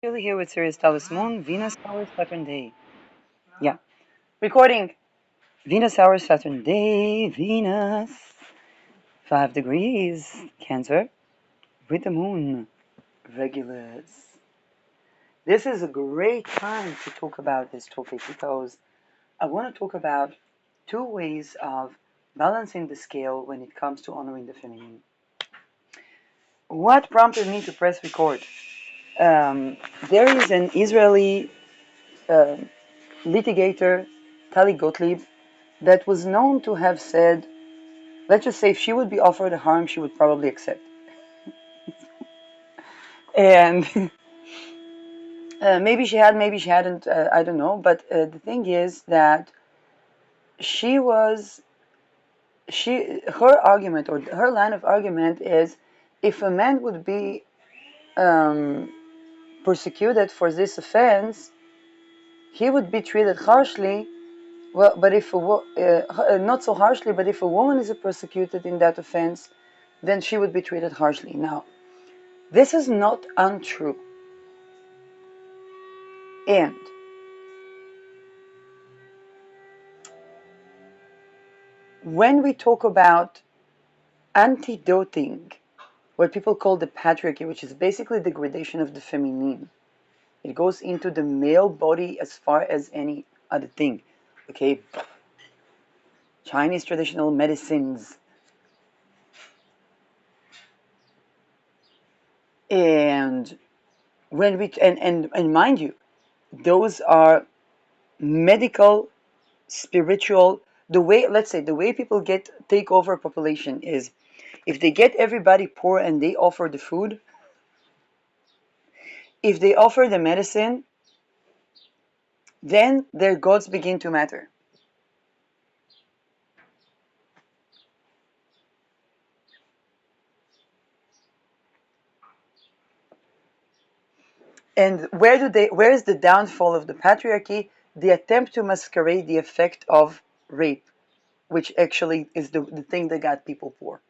Really here with Sirius Taurus Moon, Venus Hour Saturn Day. Yeah. Recording Venus Hour Saturn Day, Venus. 5 degrees, Cancer, with the moon, Regulus. This is a great time to talk about this topic because I want to talk about two ways of balancing the scale when it comes to honoring the feminine. What prompted me to press record? There is an Israeli litigator, Tali Gottlieb, that was known to have said, let's just say if she would be offered a harem, she would probably accept. And maybe she had, maybe she hadn't, I don't know. But the thing is that she was, her argument or her line of argument is if a man would be persecuted for this offense, he would be treated harshly. Well, but if not so harshly, but if a woman is persecuted in that offense, then she would be treated harshly. Now, this is not untrue. And when we talk about antidoting what people call the patriarchy, which is basically degradation of the feminine, it goes into the male body as far as any other thing. Okay, Chinese traditional medicines, and when we and mind you, those are medical, spiritual. The way, let's say, the way people take over a population is if they get everybody poor and they offer the food, if they offer the medicine, then their gods begin to matter. And where is the downfall of the patriarchy? The attempt to masquerade the effect of rape, which actually is the thing that got people poor.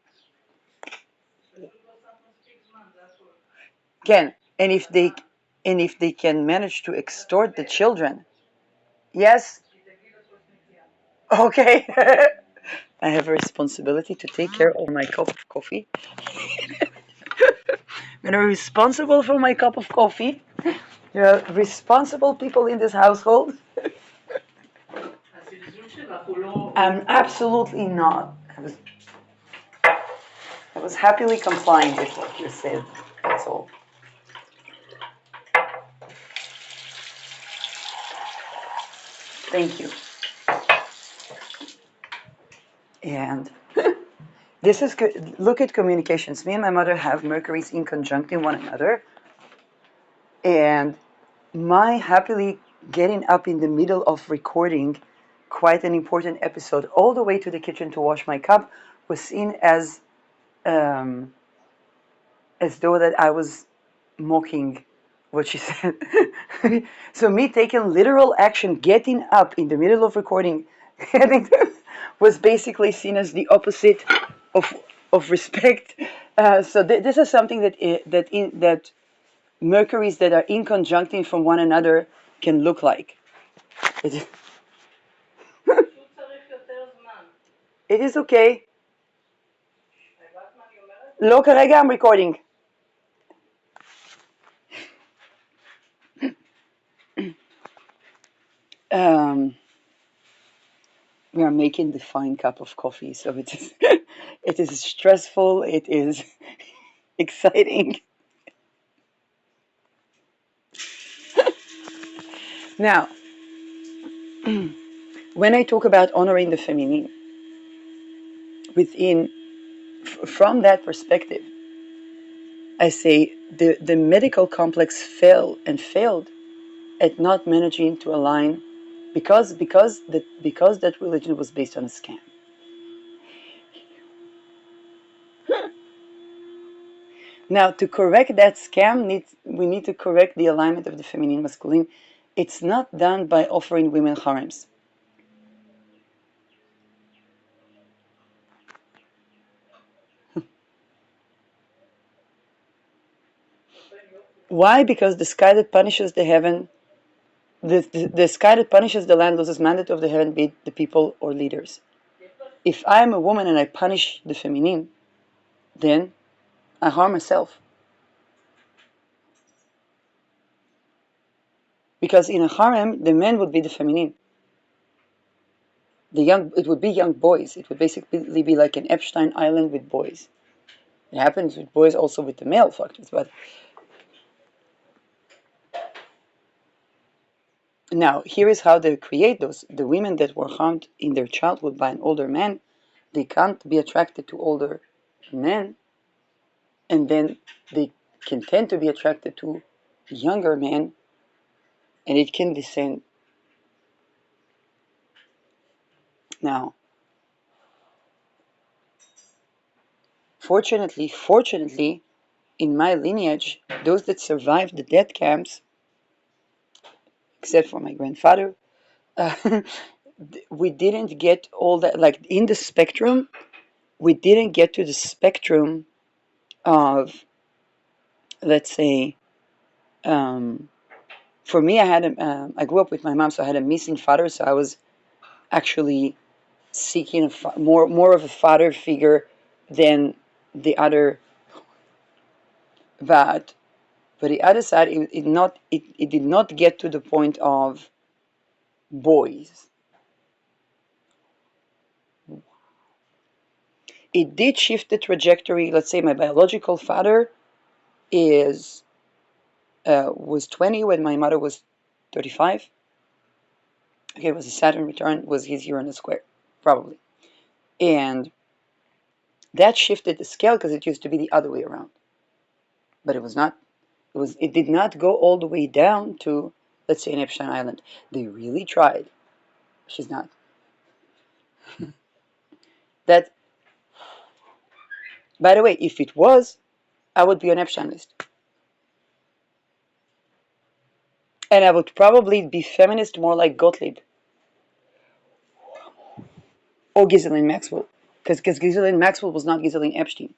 Can and if they can manage to extort the children, yes, okay. I have a responsibility to take care of my cup of coffee. When I'm responsible for my cup of coffee, there are responsible people in this household. I'm absolutely not. I was happily complying with what you said. That's all. Thank you. And this is good. Look at communications. Me and my mother have Mercury's in conjunct in one another. And my happily getting up in the middle of recording quite an important episode all the way to the kitchen to wash my cup was seen um, as though that I was mocking what she said. So me taking literal action, getting up in the middle of recording, was basically seen as the opposite of respect. So this is something that Mercuries that are in conjuncting from one another can look like. It, it is okay. לא כרגע I'm recording. Um, we are making the fine cup of coffee, so it is it is stressful. It is exciting. Now, when I talk about honoring the feminine, within from that perspective, I say the medical complex failed at not managing to align because that religion was based on a scam. Now, to correct that scam, we need to correct the alignment of the feminine masculine. It's not done by offering women harems. Why? Because the sky that punishes the heaven, the sky that punishes the land loses mandate of the heaven, be it the people or leaders. If I am a woman and I punish the feminine, then I harm myself. Because in a harem, the men would be the feminine. It would be young boys. It would basically be like an Epstein Island with boys. It happens with boys also with the male factors, but now here is how they create those. The women that were harmed in their childhood by an older man, they can't be attracted to older men, and then they can tend to be attracted to younger men, and it can descend. Now, fortunately, in my lineage, those that survived the death camps, except for my grandfather, uh, we didn't get all that, like in the spectrum, we didn't get to the spectrum of, let's say, um, for me, I grew up with my mom, so I had a missing father, so I was actually seeking more of a father figure than the other. But the other side, it did not get to the point of boys. It did shift the trajectory. Let's say my biological father is was 20 when my mother was 35. Okay, it was a Saturn return, was his Uranus square, probably. And that shifted the scale because it used to be the other way around. But it was not, it did not go all the way down to, let's say, an Epstein Island. They really tried. She's not. That, by the way, if it was, I would be on Epstein list. And I would probably be feminist more like Gottlieb or Ghislaine Maxwell. Because Ghislaine Maxwell was not Ghislaine Epstein.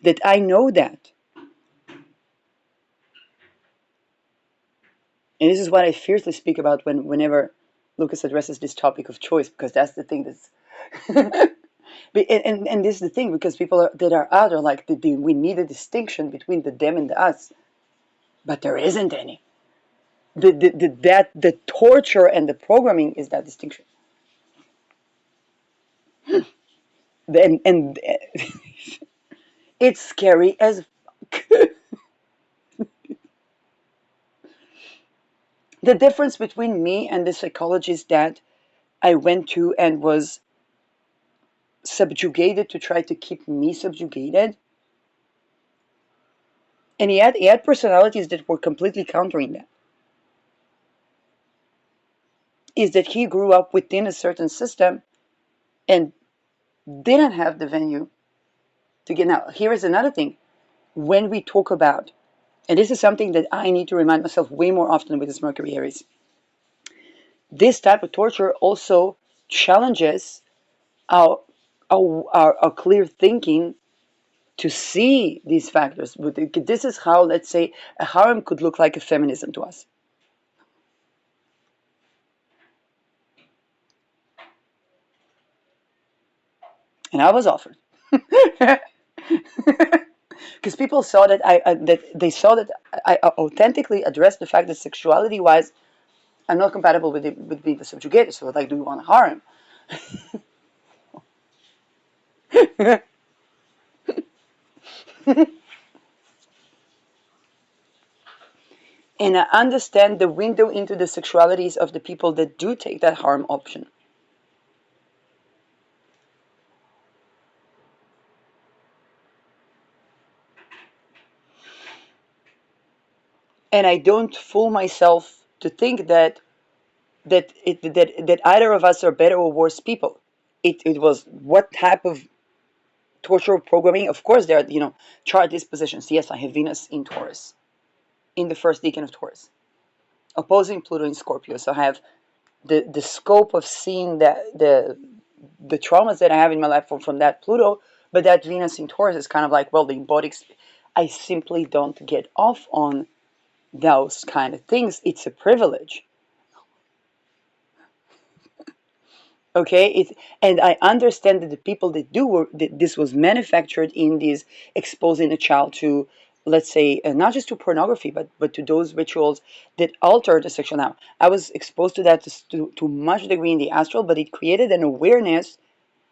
That I know that. And this is what I fiercely speak about whenever Lucas addresses this topic of choice, because that's the thing that's. and this is the thing, because people that are out are like, we need a distinction between the them and the us. But there isn't any. The torture and the programming is that distinction. And it's scary as the difference between me and the psychologist that I went to and was subjugated to try to keep me subjugated. And he had personalities that were completely countering that. Is that he grew up within a certain system and didn't have the venue to get. Now, here is another thing. When we talk about, and this is something that I need to remind myself way more often with this Mercury Aries, this type of torture also challenges our, our clear thinking to see these factors. This is how, let's say, a harem could look like a feminism to us. And I was offered. Because people saw that that they saw that I authentically addressed the fact that sexuality-wise, I'm not compatible with being the subjugator. So, like, do you want a harem? And I understand the window into the sexualities of the people that do take that harem option. And I don't fool myself to think that either of us are better or worse people. It was what type of torture programming. Of course, there are chart dispositions. Yes, I have Venus in Taurus, in the first decan of Taurus, opposing Pluto in Scorpio. So I have the scope of seeing the traumas that I have in my life from that Pluto, but that Venus in Taurus is kind of like, well, the embodied. I simply don't get off on those kind of things, it's a privilege. Okay, and I understand that the people that do work, that this was manufactured in this, exposing a child to, let's say, not just to pornography, but to those rituals that alter the sexual. Now, I was exposed to that to much degree in the astral, but it created an awareness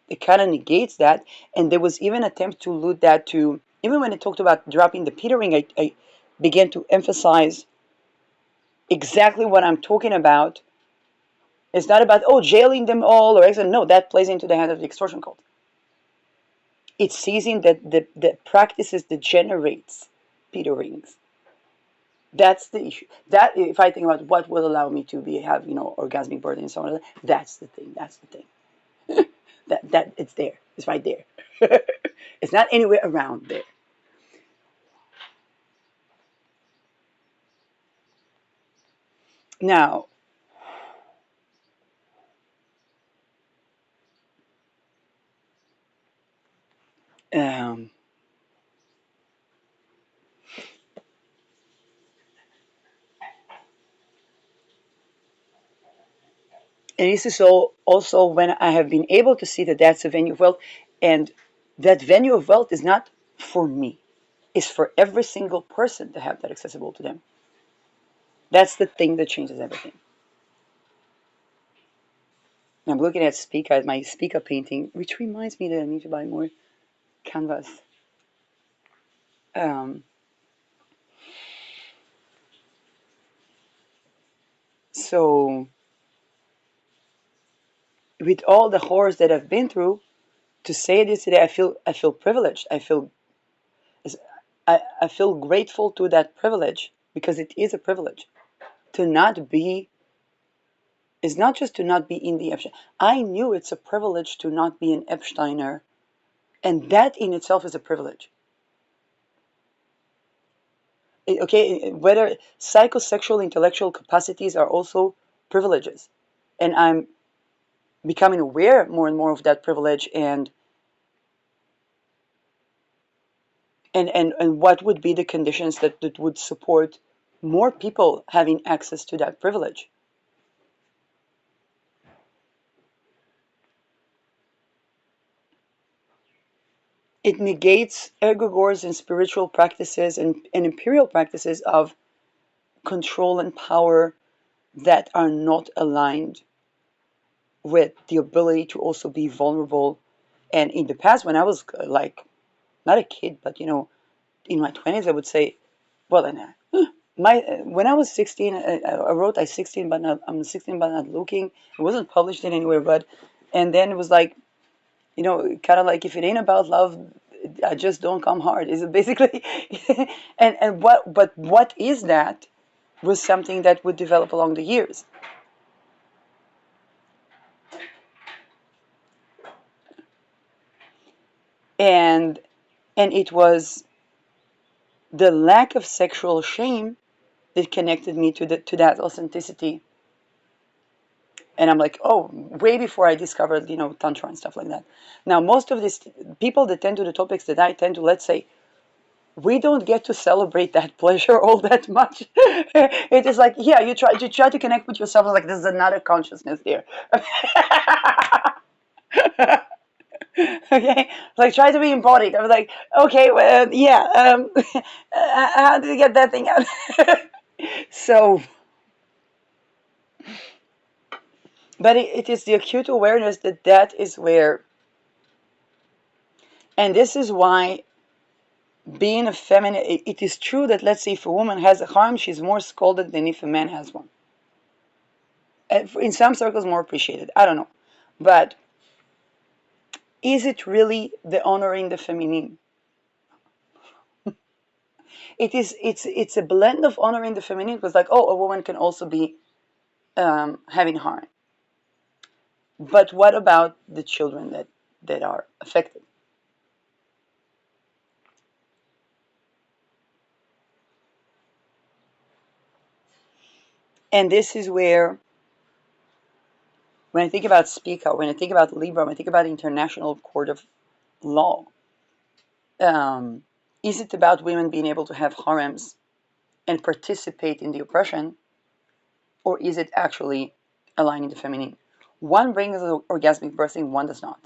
that kind of negates that, and there was even attempt to loot that to, even when it talked about dropping the Peter ring, I began to emphasize exactly what I'm talking about. It's not about, oh, jailing them all or exile. No, that plays into the hand of the extortion cult. It's seizing that the practices that generates Peter rings. That's the issue. That, if I think about what will allow me to have orgasmic birth and so on, that's the thing. That's the thing. that it's there. It's right there. It's not anywhere around there. Now, um, and this is so also when I have been able to see that that's a venue of wealth, and that venue of wealth is not for me, it's for every single person to have that accessible to them. That's the thing that changes everything. And I'm looking at my Spica painting, which reminds me that I need to buy more canvas. Um, so with all the horrors that I've been through, to say this today, I feel privileged. I feel grateful to that privilege, because it is a privilege to not be. It's not just to not be in the Epstein. I knew it's a privilege to not be an Epsteiner, and that in itself is a privilege. Okay, whether psychosexual intellectual capacities are also privileges, and I'm becoming aware more and more of that privilege, and what would be the conditions that would support more people having access to that privilege. It negates egregores and spiritual practices and imperial practices of control and power that are not aligned with the ability to also be vulnerable. And in the past, when I was like not a kid, but in my 20s, I would say, well, and my when I was 16, I wrote I 16, but not I'm 16, but not looking. It wasn't published in anywhere, but and then it was like, kind of like, if it ain't about love, I just don't come hard. Is it basically? And what is that? Was something that would develop along the years. And it was the lack of sexual shame that connected me to that authenticity. And I'm like, oh, way before I discovered, tantra and stuff like that. Now, most of these people that tend to the topics that I tend to, let's say, we don't get to celebrate that pleasure all that much. It is like, yeah, you try to connect with yourself. Like, there's another consciousness there. Okay, like, try to be embodied. I was like, okay, well, yeah, how did you get that thing out? So, but it is the acute awareness that is where, and this is why being a feminine, it is true that, let's say, if a woman has a harem, she's more scolded than if a man has one. In some circles, more appreciated. I don't know, but is it really the honoring the feminine? It's a blend of honoring the feminine, because, like, oh, a woman can also be having harm. But what about the children that are affected? And this is where, when I think about Spica, when I think about Libra, when I think about the International Court of Law, is it about women being able to have harems and participate in the oppression, or is it actually aligning the feminine? One brings orgasmic birthing, one does not.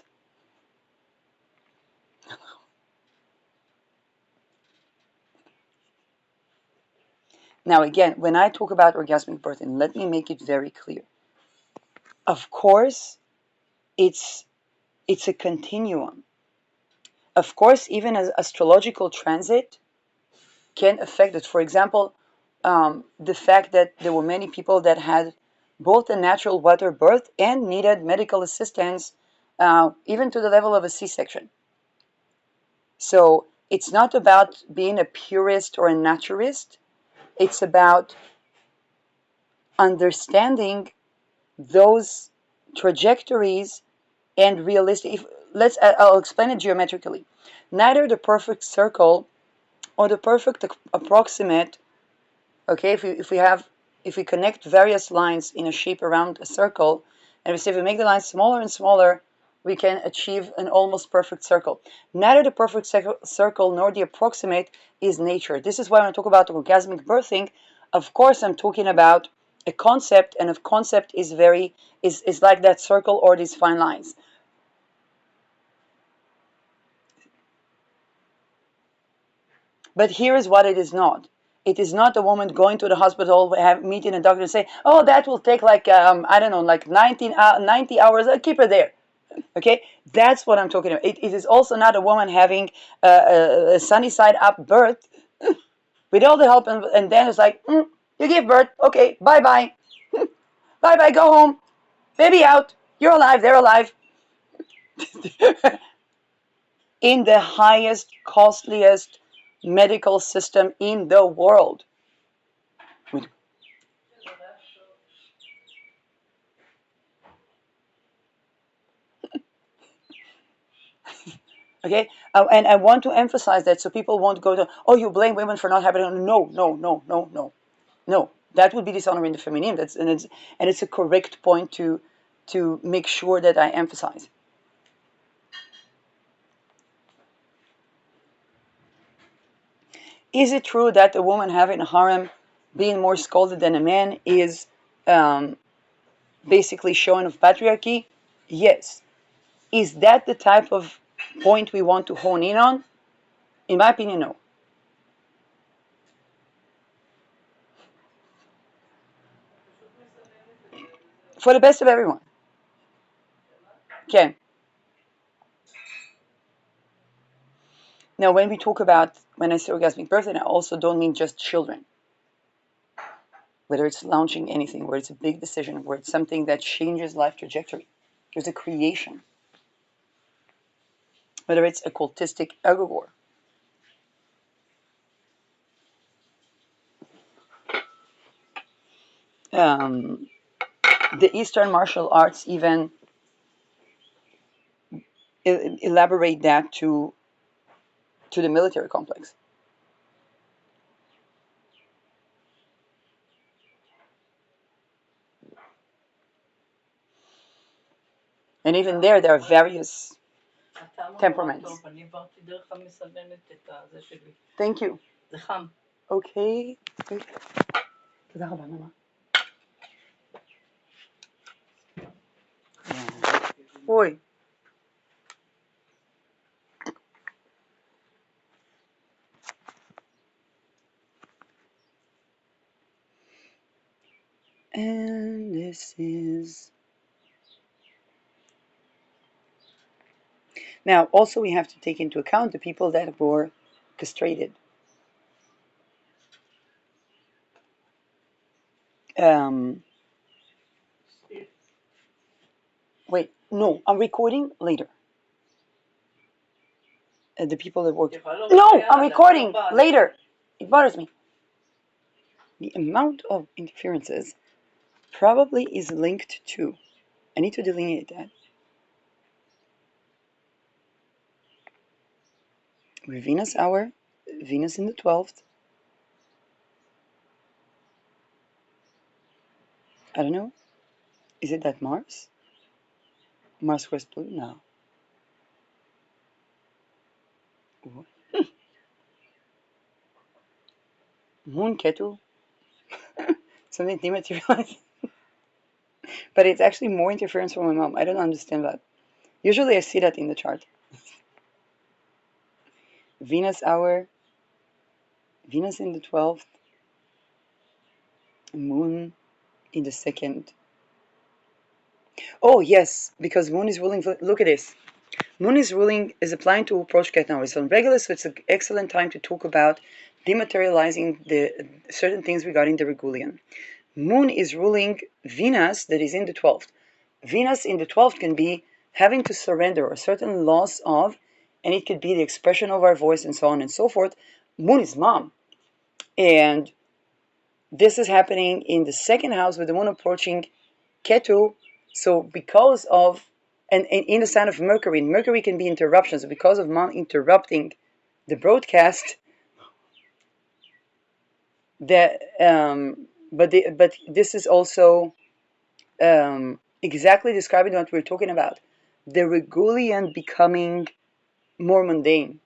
Now again, when I talk about orgasmic birthing, let me make it very clear. Of course, it's a continuum. Of course, even as astrological transit can affect it. For example, the fact that there were many people that had both a natural water birth and needed medical assistance, even to the level of a C-section. So it's not about being a purist or a naturist. It's about understanding those trajectories and realistic. I'll explain it geometrically. Neither the perfect circle or the perfect approximate. Okay, if we connect various lines in a shape around a circle, and we say if we make the lines smaller and smaller, we can achieve an almost perfect circle. Neither the perfect circle nor the approximate is nature. This is why when I talk about orgasmic birthing, of course I'm talking about a concept, and a concept is like that circle or these fine lines. But here is what it is not. It is not a woman going to the hospital, meeting a doctor and say, oh, that will take like, I don't know, like 90 hours, I'll keep her there. Okay, that's what I'm talking about. It is also not a woman having a sunny side up birth with all the help, and then it's like, you give birth, okay, bye-bye. Bye-bye, go home. Baby out. You're alive, they're alive. In the highest, costliest medical system in the world. Okay, and I want to emphasize that so people won't go to, oh, you blame women for not having. No, no, no, no, no, no. That would be dishonoring the feminine. It's a correct point to make sure that I emphasize. Is it true that a woman having a harem, being more scolded than a man, is basically showing of patriarchy? Yes. Is that the type of point we want to hone in on? In my opinion, no. For the best of everyone. Okay. Now, when I say orgasmic birthing, I also don't mean just children. Whether it's launching anything, where it's a big decision, where it's something that changes life trajectory. There's a creation. Whether it's a cultistic egregore. The Eastern martial arts even elaborate that to the military complex. And even there are various temperaments. Thank you. Okay. תודה רבה, ממה. אוי. And this is... Now, also we have to take into account the people that were castrated. Wait, no, I'm recording later. The people that worked... No, I'm recording later. It bothers me. The amount of interferences probably is linked to... I need to delineate that. Venus hour, Venus in the 12th. I don't know. Is it that Mars? Mars squares Pluto? No. Moon Ketu, something dematerialized. But it's actually more interference from my mom. I don't understand that. Usually I see that in the chart. Venus hour, Venus in the 12th, Moon in the 2nd. Oh, yes, because Moon is ruling. Look at this. Moon is ruling, is applying to approach Ket now. It's on regular, so it's an excellent time to talk about dematerializing the certain things regarding the Regulian. Moon is ruling Venus that is in the 12th. Venus in the 12th can be having to surrender a certain loss of, and it could be the expression of our voice and so on and so forth. Moon is mom. And this is happening in the second house with the moon approaching Ketu. So because of, and in the sign of Mercury, Mercury can be interruptions. So because of mom interrupting the broadcast, that but this is also exactly describing what we're talking about, the Regulian becoming more mundane.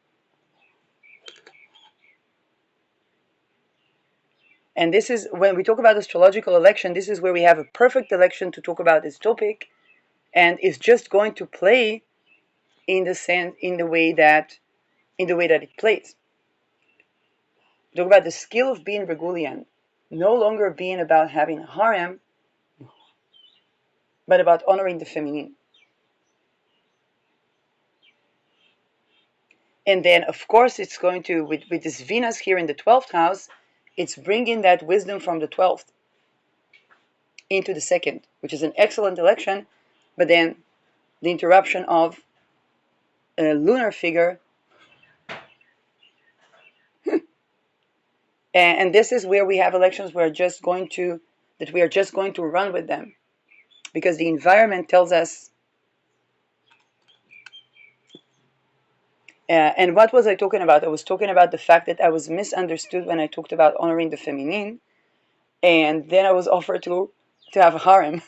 And this is when we talk about astrological election, this is where we have a perfect election to talk about this topic, and it's just going to play in the sense in the way that it plays. Talk about the skill of being Regulian, no longer being about having a harem, but about honoring the feminine. And then, of course, it's going to, with this Venus here in the 12th house, it's bringing that wisdom from the 12th into the 2nd, which is an excellent election, but then the interruption of a lunar figure. And this is where we have elections that we are just going to run with them, because the environment tells us. And what was I talking about? I was talking about the fact that I was misunderstood when I talked about honoring the feminine, and then I was offered to have a harem.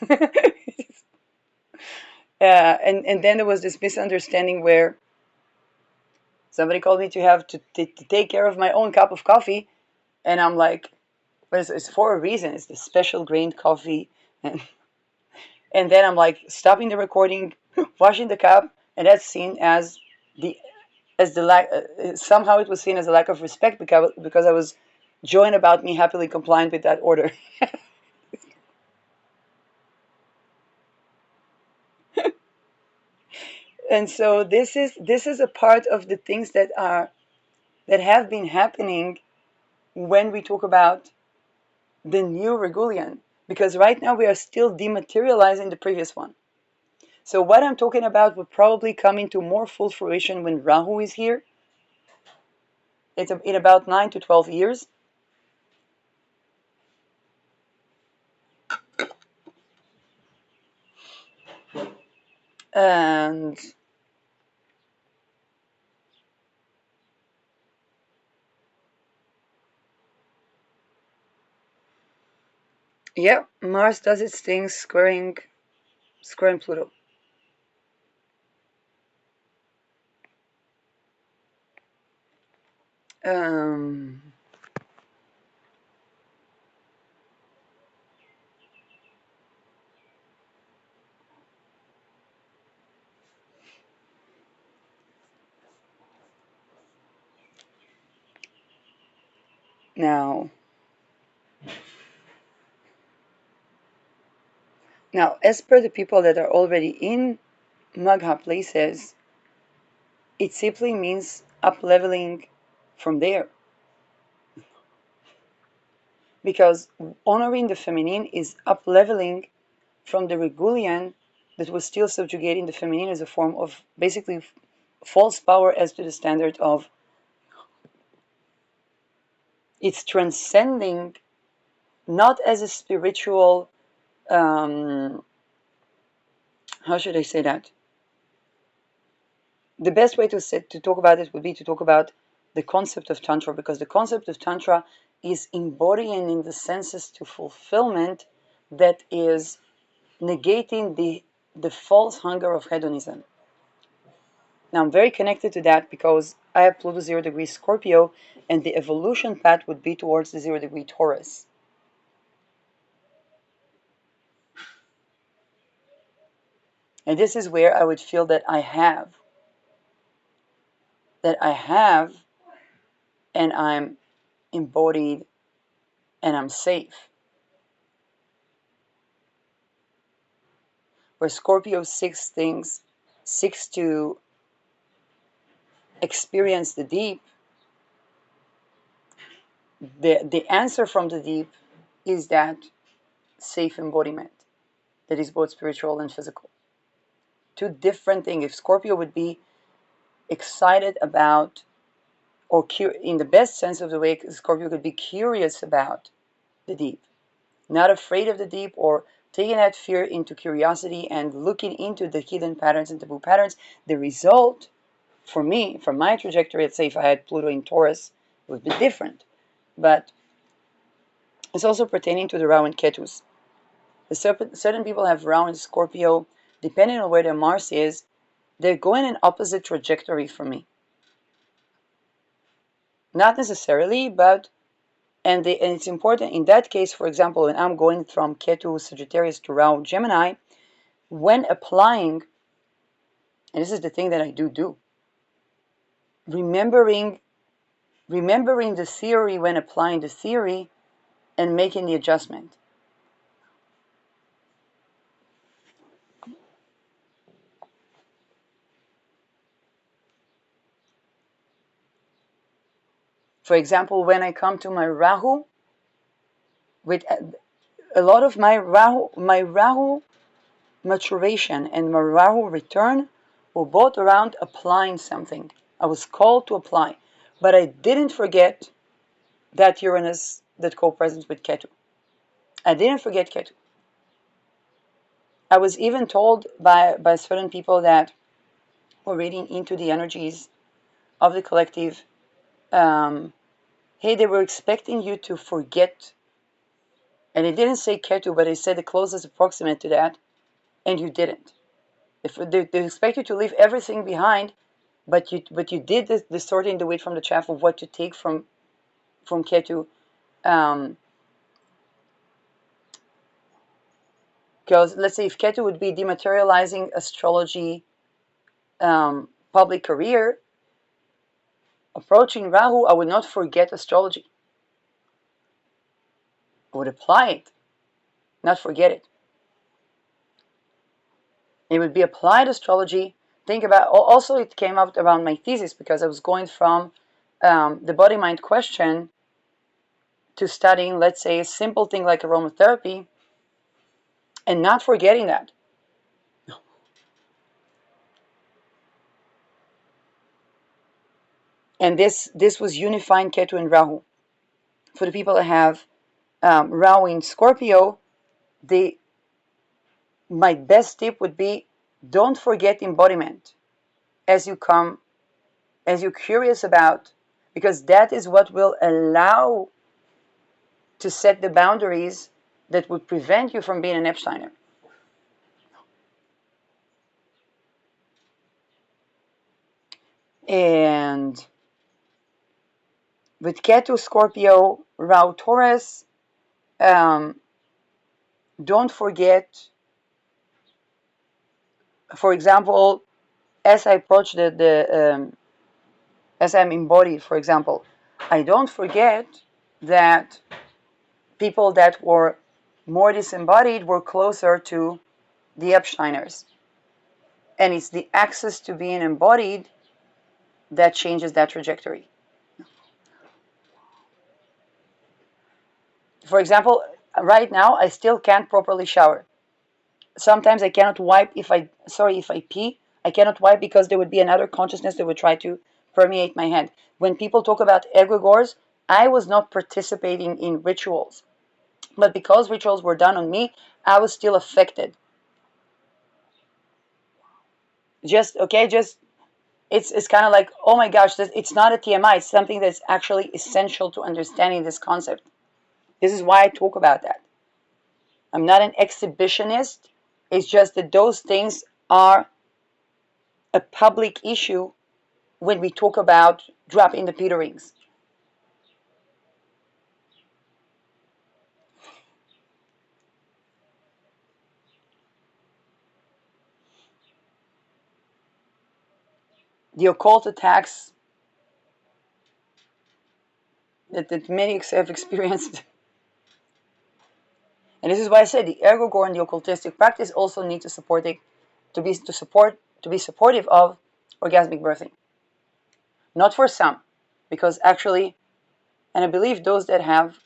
And then there was this misunderstanding where somebody called me to take care of my own cup of coffee, and I'm like, but it's for a reason. It's the special grained coffee, and then I'm like stopping the recording, washing the cup, and that's seen the as the lack. Somehow it was seen as a lack of respect because I was joying about me happily complying with that order. And so this is a part of the things that have been happening when we talk about the new Regulian, because right now we are still dematerializing the previous one. So what I'm talking about will probably come into more full fruition when Rahu is here. It's in about 9 to 12 years. And yeah, Mars does its thing squaring Pluto. Um, now, as per the people that are already in Magha places, it simply means up leveling from there. Because honoring the feminine is up leveling from the Regulian that was still subjugating the feminine as a form of basically false power as to the standard of. It's transcending not as a spiritual, how should I say that? The best way to talk about it would be to talk about the concept of Tantra, because the concept of Tantra is embodying in the senses to fulfillment that is negating the false hunger of hedonism. Now I'm very connected to that because I have Pluto 0 degree Scorpio, and the evolution path would be towards the 0 degree Taurus. And this is where I would feel that I have, and I'm embodied, and I'm safe. Where Scorpio seeks to experience the deep, the answer from the deep is that safe embodiment that is both spiritual and physical. Two different things. If Scorpio would be excited about, or in the best sense of the way, Scorpio could be curious about the deep, not afraid of the deep, or taking that fear into curiosity and looking into the hidden patterns and taboo patterns, the result, for me, from my trajectory, let's say if I had Pluto in Taurus, it would be different. But it's also pertaining to the Rahu and Ketus. Certain people have Rahu and Scorpio, depending on where their Mars is, they're going in opposite trajectory from me. Not necessarily, but and it's important in that case, for example, when I'm going from Ketu Sagittarius to Rahu Gemini, when applying, and this is the thing that I do, remembering the theory when applying the theory and making the adjustment. For example, when I come to my Rahu, with a lot of my Rahu maturation and my Rahu return were both around applying something. I was called to apply, but I didn't forget that Uranus that co-presents with Ketu. I didn't forget Ketu. I was even told by certain people that were reading into the energies of the collective, hey, they were expecting you to forget, and it didn't say Ketu, but it said the closest approximate to that, and you didn't. If they expect you to leave everything behind, but you did the sorting the wheat from the chaff of what to take from Ketu. Because let's say if Ketu would be dematerializing astrology, public career, approaching Rahu, I would not forget astrology. I would apply it, not forget it. It would be applied astrology. Think about, also it came out around my thesis because I was going from the body-mind question to studying, let's say, a simple thing like aromatherapy, and not forgetting that. And this was unifying Ketu and Rahu. For the people that have Rahu in Scorpio, my best tip would be don't forget embodiment as you're curious about, because that is what will allow to set the boundaries that would prevent you from being an Epsteiner. And with Ketu, Scorpio, Rahu, Taurus, don't forget, for example, as I approach as I'm embodied, for example, I don't forget that people that were more disembodied were closer to the Epsteiners. And it's the access to being embodied that changes that trajectory. For example, right now I still can't properly shower. Sometimes I cannot wipe if I pee, I cannot wipe because there would be another consciousness that would try to permeate my hand. When people talk about egregores, I was not participating in rituals. But because rituals were done on me, I was still affected. It's kind of like, oh my gosh, it's not a TMI, it's something that's actually essential to understanding this concept. This is why I talk about that. I'm not an exhibitionist. It's just that those things are a public issue when we talk about dropping the Peter rings. The occult attacks that many have experienced. And this is why I said the egregore and the occultistic practice also need to support it, to be supportive of orgasmic birthing. Not for some, because actually, and I believe those that have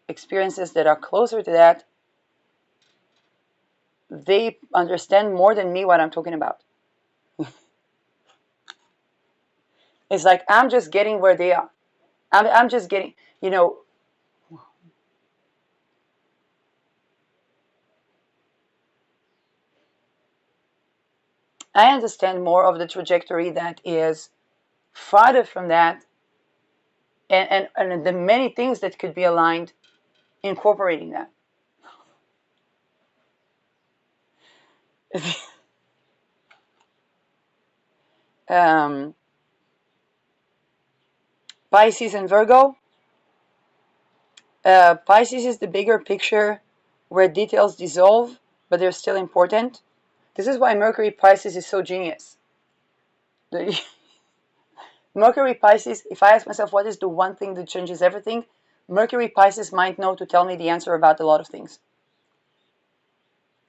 experiences that are closer to that, they understand more than me what I'm talking about. It's like I'm just getting where they are. I'm just getting, you know, I understand more of the trajectory that is farther from that, and the many things that could be aligned incorporating that. um, Pisces and Virgo. Pisces is the bigger picture where details dissolve, but they're still important. This is why Mercury Pisces is so genius. Mercury Pisces, if I ask myself what is the one thing that changes everything, Mercury Pisces might know to tell me the answer about a lot of things.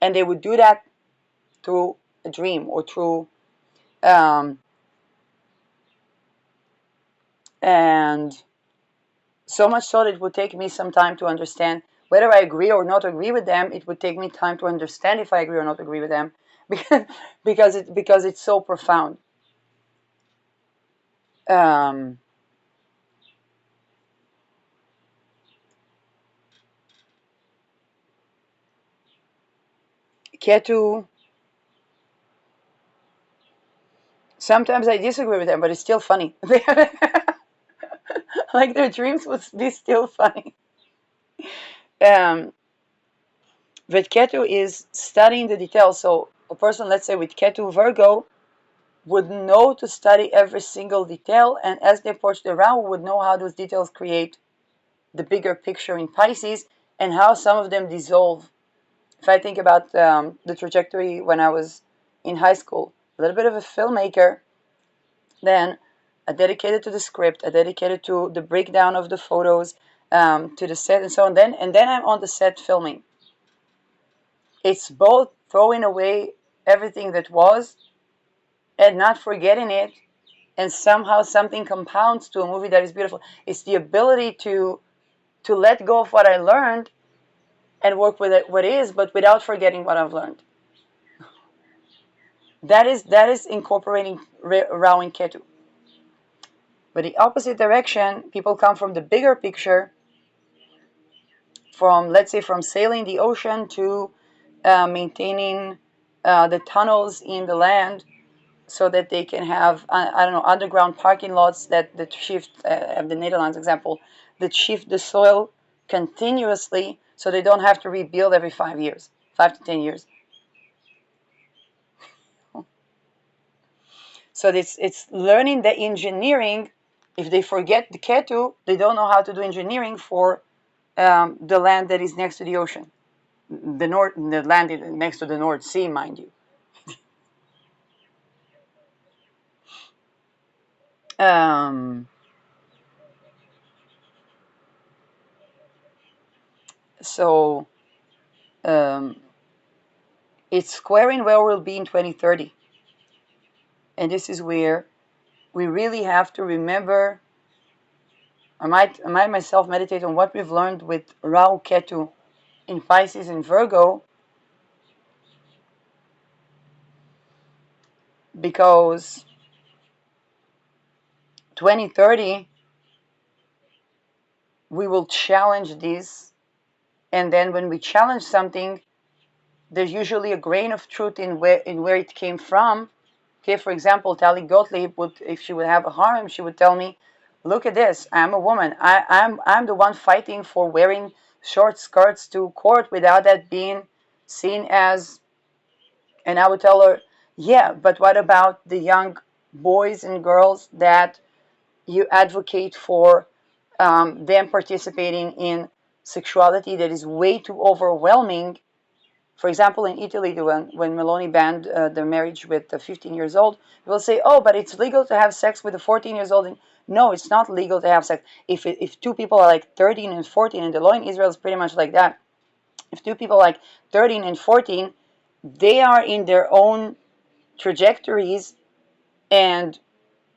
And they would do that through a dream or through, and so much so that it would take me some time to understand whether I agree or not agree with them. It would take me time to understand if I agree or not agree with them, because it's so profound. Um, Ketu, sometimes I disagree with them, but it's still funny. Like their dreams would be still funny. Um, but Ketu is studying the details. So a person, let's say with Ketu Virgo, would know to study every single detail, and as they approach the Rahu, would know how those details create the bigger picture in Pisces and how some of them dissolve. If I think about the trajectory when I was in high school, a little bit of a filmmaker, then I dedicated to the script, I dedicated to the breakdown of the photos, to the set and so on. Then I'm on the set filming. It's both throwing away everything that was and not forgetting it, and somehow something compounds to a movie that is beautiful. It's the ability to let go of what I learned and work with it, what is, but without forgetting what I've learned. That is incorporating Rahu and Ketu. But the opposite direction, people come from the bigger picture, from, let's say, from sailing the ocean to maintaining the tunnels in the land so that they can have, I don't know, underground parking lots that shift, the Netherlands example, that shift the soil continuously so they don't have to rebuild every 5 years, 5 to 10 years. So it's learning the engineering. If they forget the Ketu, they don't know how to do engineering for the land that is next to the ocean, the land next to the North Sea, mind you. Um, so um, it's squaring where we'll be in 2030, and this is where we really have to remember. I might myself meditate on what we've learned with Rahu Ketu in Pisces and Virgo, because 2030 we will challenge this, and then when we challenge something, there's usually a grain of truth in where it came from. Okay, for example, Tali Gottlieb would, if she would have a harem, she would tell me, "Look at this. I'm a woman. I'm the one fighting for wearing short skirts to court without that being seen as." And I would tell her, Yeah, but what about the young boys and girls that you advocate for them participating in sexuality that is way too overwhelming? For example, in Italy, when Meloni banned the marriage with the 15 years old, people say, oh, but it's legal to have sex with a 14 years old. And no, it's not legal to have sex. If two people are like 13 and 14, and the law in Israel is pretty much like that. If two people are like 13 and 14, they are in their own trajectories, and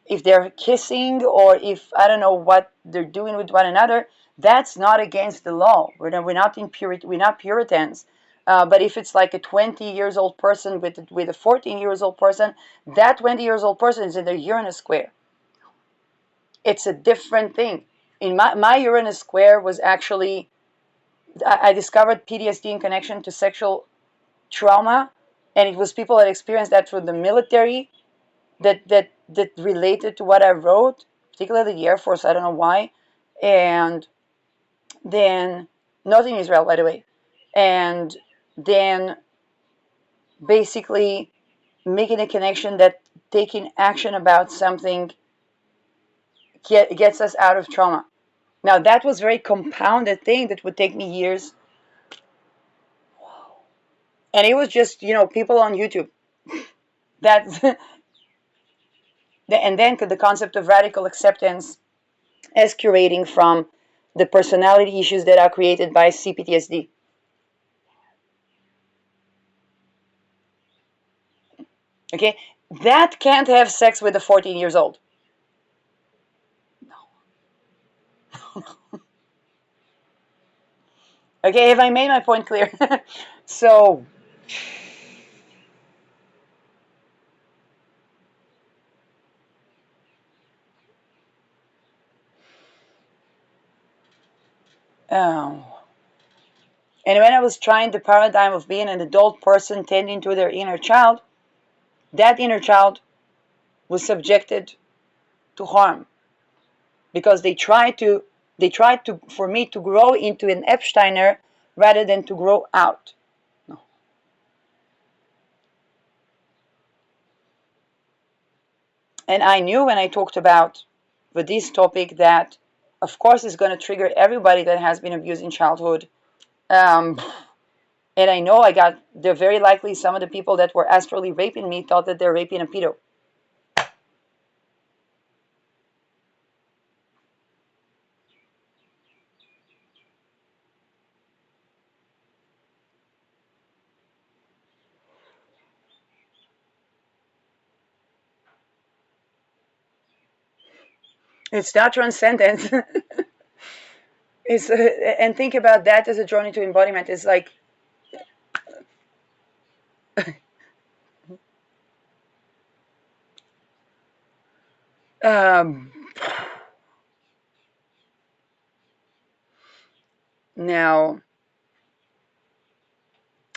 if they're kissing or if I don't know what they're doing with one another, that's not against the law. We're not Puritans. But if it's like a 20 years old person with a 14 years old person, that 20 years old person is in their Uranus square. It's a different thing. In my Uranus square was actually, I discovered PTSD in connection to sexual trauma, and it was people that experienced that through the military that related to what I wrote, particularly the Air Force. I don't know why. And then, not in Israel, by the way. And then basically making a connection that taking action about something gets us out of trauma. Now, that was a very compounded thing that would take me years. And it was just, people on YouTube. That's, and then the concept of radical acceptance as curating from the personality issues that are created by CPTSD. Okay, that can't have sex with a 14 years old. Okay, have I made my point clear? So, oh. And when I was trying the paradigm of being an adult person tending to their inner child, that inner child was subjected to harm because they tried to for me to grow into an Epsteiner rather than to grow out. No. And I knew when I talked about with this topic that, of course, it's going to trigger everybody that has been abused in childhood. Um, and I know they're very likely some of the people that were astrally raping me thought that they're raping a pedo. It's not transcendence. And think about that as a journey to embodiment. It's like, um, now,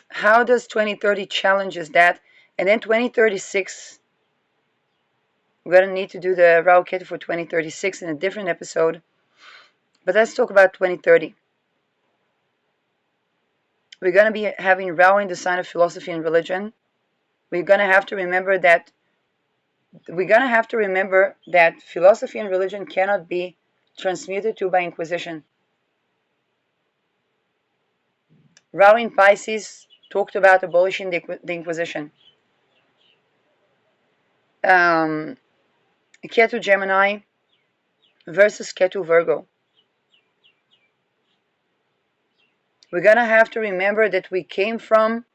how does 2030 challenges that? And then 2036, we're going to need to do the Rauket for 2036 in a different episode. But let's talk about 2030. We're going to be having Rao in the sign of philosophy and religion. We're going to have to remember that philosophy and religion cannot be transmuted to by Inquisition. Rao in Pisces talked about abolishing the Inquisition. Ketu Gemini versus Ketu Virgo. We're going to have to remember that we came from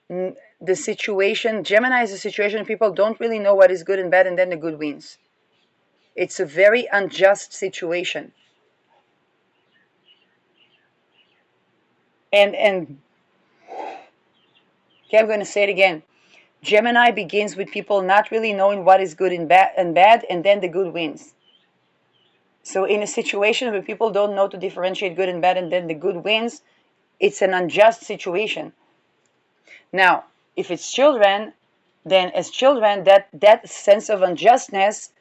the situation. Gemini is a situation people don't really know what is good and bad, and then the good wins. It's a very unjust situation. And okay, I'm going to say it again. Gemini begins with people not really knowing what is good and bad, and then the good wins. So in a situation where people don't know to differentiate good and bad, and then the good wins, it's an unjust situation. Now, if it's children, then as children, that sense of unjustness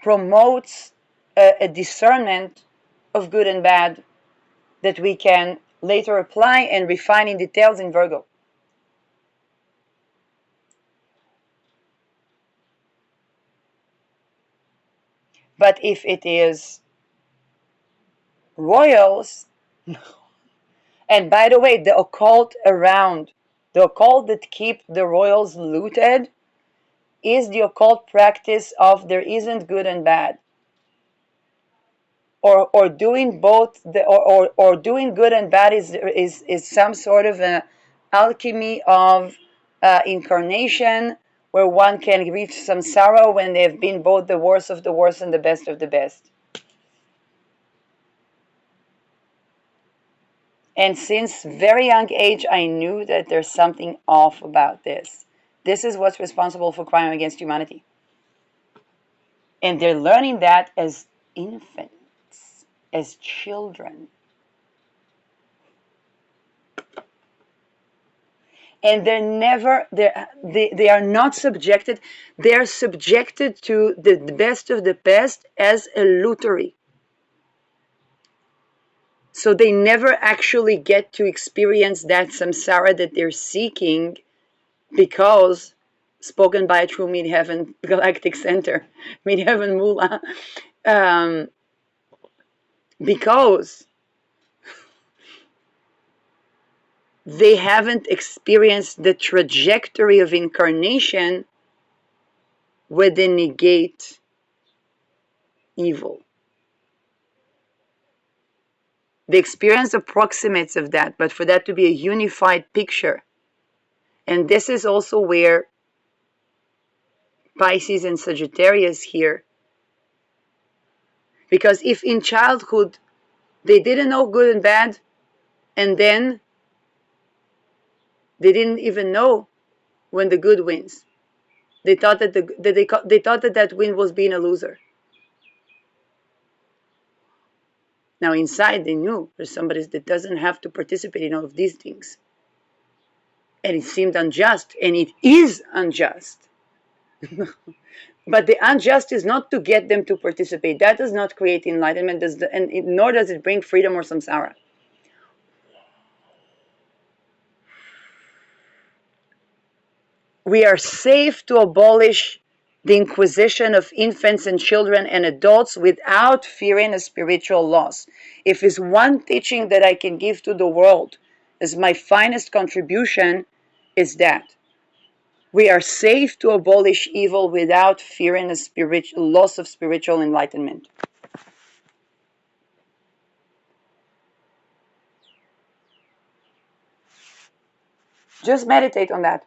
promotes a discernment of good and bad that we can later apply and refine in details in Virgo. But if it is royals, and by the way, the occult around, the occult that keep the royals looted is the occult practice of there isn't good and bad. Or doing both or doing good and bad is some sort of an alchemy of incarnation where one can reach samsara when they've been both the worst of the worst and the best of the best. And since very young age, I knew that there's something off about this. This is what's responsible for crime against humanity. And they're learning that as infants, as children. And they are not subjected, they are subjected to the best of the best as a lottery. So they never actually get to experience that samsara that they're seeking, because spoken by a true Midheaven Galactic Center, Midheaven Mula, because they haven't experienced the trajectory of incarnation where they negate evil. The experience approximates of that, but for that to be a unified picture. And this is also where Pisces and Sagittarius here. Because if in childhood they didn't know good and bad, and then they didn't even know when the good wins, they thought that they thought that win was being a loser. Now inside they knew there's somebody that doesn't have to participate in all of these things. And it seemed unjust, and it is unjust. But the unjust is not to get them to participate. That does not create enlightenment, nor does it bring freedom or samsara. We are safe to abolish the inquisition of infants and children and adults without fearing a spiritual loss. If it's one teaching that I can give to the world as my finest contribution, is that we are safe to abolish evil without fearing a loss of spiritual enlightenment. Just meditate on that.